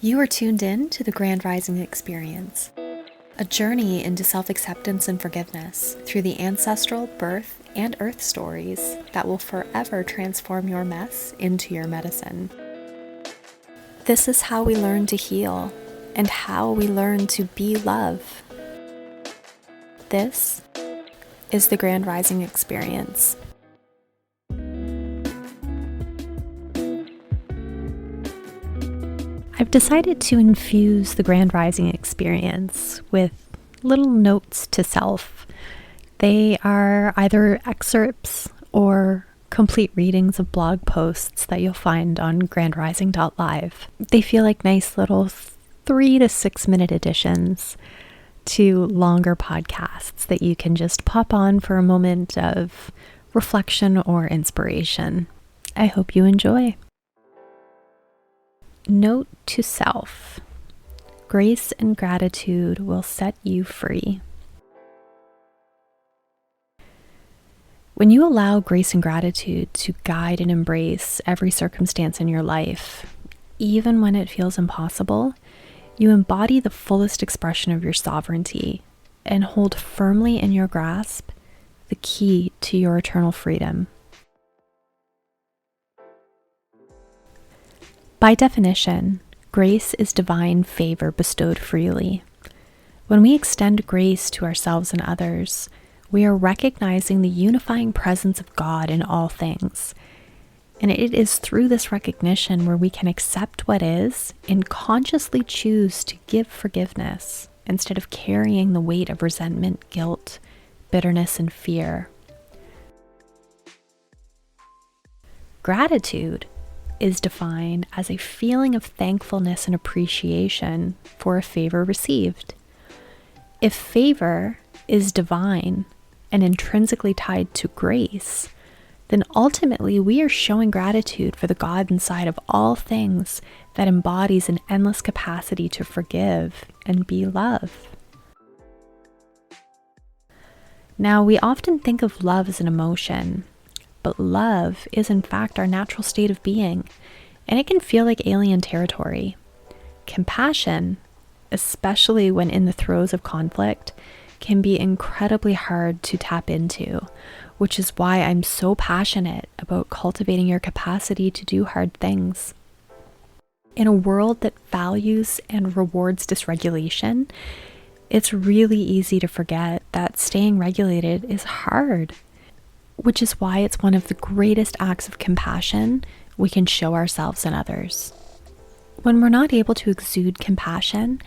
You are tuned in to the Grand Rising Experience, a journey into self-acceptance and forgiveness through the ancestral birth and earth stories that will forever transform your mess into your medicine. This is how we learn to heal and how we learn to be love. This is the Grand Rising Experience. I've decided to infuse the Grand Rising Experience with little notes to self. They are either excerpts or complete readings of blog posts that you'll find on grandrising.live. They feel like nice little 3 to 6 minute additions to longer podcasts that you can just pop on for a moment of reflection or inspiration. I hope you enjoy. Note to self: grace and gratitude will set you free. When you allow grace and gratitude to guide and embrace every circumstance in your life, even when it feels impossible, you embody the fullest expression of your sovereignty and hold firmly in your grasp the key to your eternal freedom. By definition, grace is divine favor bestowed freely. When we extend grace to ourselves and others, we are recognizing the unifying presence of God in all things. And it is through this recognition where we can accept what is and consciously choose to give forgiveness instead of carrying the weight of resentment, guilt, bitterness, and fear. Gratitude is defined as a feeling of thankfulness and appreciation for a favor received. If favor is divine and intrinsically tied to grace, then ultimately we are showing gratitude for the God inside of all things that embodies an endless capacity to forgive and be love. Now, we often think of love as an emotion, but love is in fact our natural state of being, and it can feel like alien territory. Compassion, especially when in the throes of conflict, can be incredibly hard to tap into, which is why I'm so passionate about cultivating your capacity to do hard things. In a world that values and rewards dysregulation, it's really easy to forget that staying regulated is hard, which is why it's one of the greatest acts of compassion we can show ourselves and others. When we're not able to exude compassion,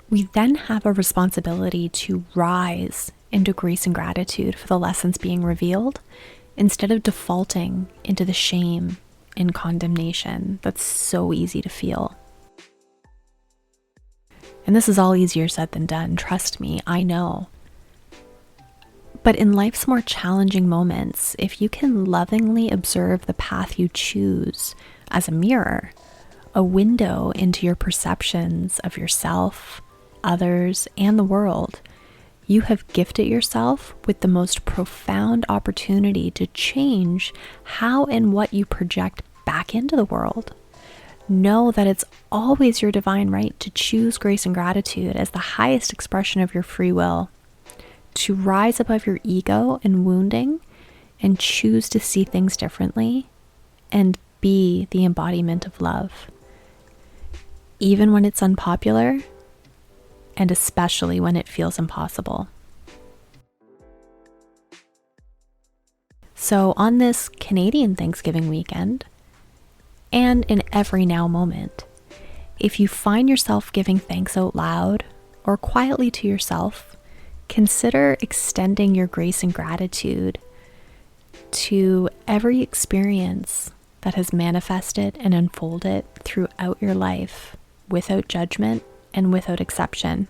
we then have a responsibility to rise into grace and gratitude for the lessons being revealed, instead of defaulting into the shame and condemnation that's so easy to feel. And this is all easier said than done, trust me, I know. But in life's more challenging moments, if you can lovingly observe the path you choose as a mirror, a window into your perceptions of yourself, others, and the world, you have gifted yourself with the most profound opportunity to change how and what you project back into the world. Know that it's always your divine right to choose grace and gratitude as the highest expression of your free will, to rise above your ego and wounding and choose to see things differently and be the embodiment of love, even when it's unpopular and especially when it feels impossible. So on this Canadian Thanksgiving weekend, and in every now moment, if you find yourself giving thanks out loud or quietly to yourself, consider extending your grace and gratitude to every experience that has manifested and unfolded throughout your life without judgment and without exception.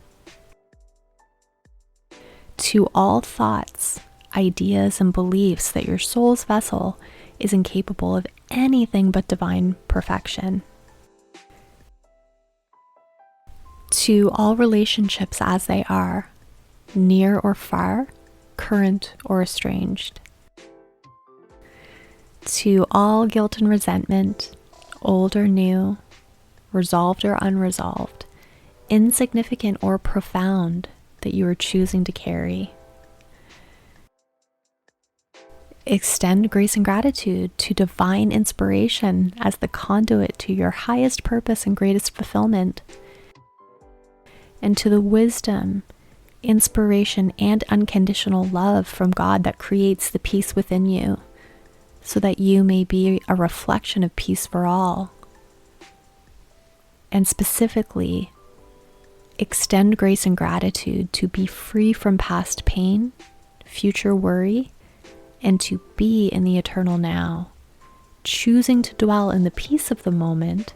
To all thoughts, ideas, and beliefs that your soul's vessel is incapable of anything but divine perfection. To all relationships as they are, near or far, current or estranged. To all guilt and resentment, old or new, resolved or unresolved, insignificant or profound, that you are choosing to carry. Extend grace and gratitude to divine inspiration as the conduit to your highest purpose and greatest fulfillment, and to the wisdom, inspiration, and unconditional love from God that creates the peace within you, so that you may be a reflection of peace for all. And specifically, extend grace and gratitude to be free from past pain, future worry, and to be in the eternal now, choosing to dwell in the peace of the moment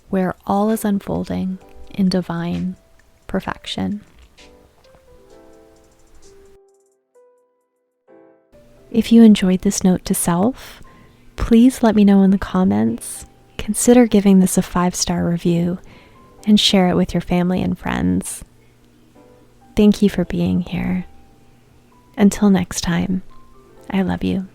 where all is unfolding in divine perfection. If you enjoyed this note to self, please let me know in the comments. Consider giving this a 5-star review and share it with your family and friends. Thank you for being here. Until next time, I love you.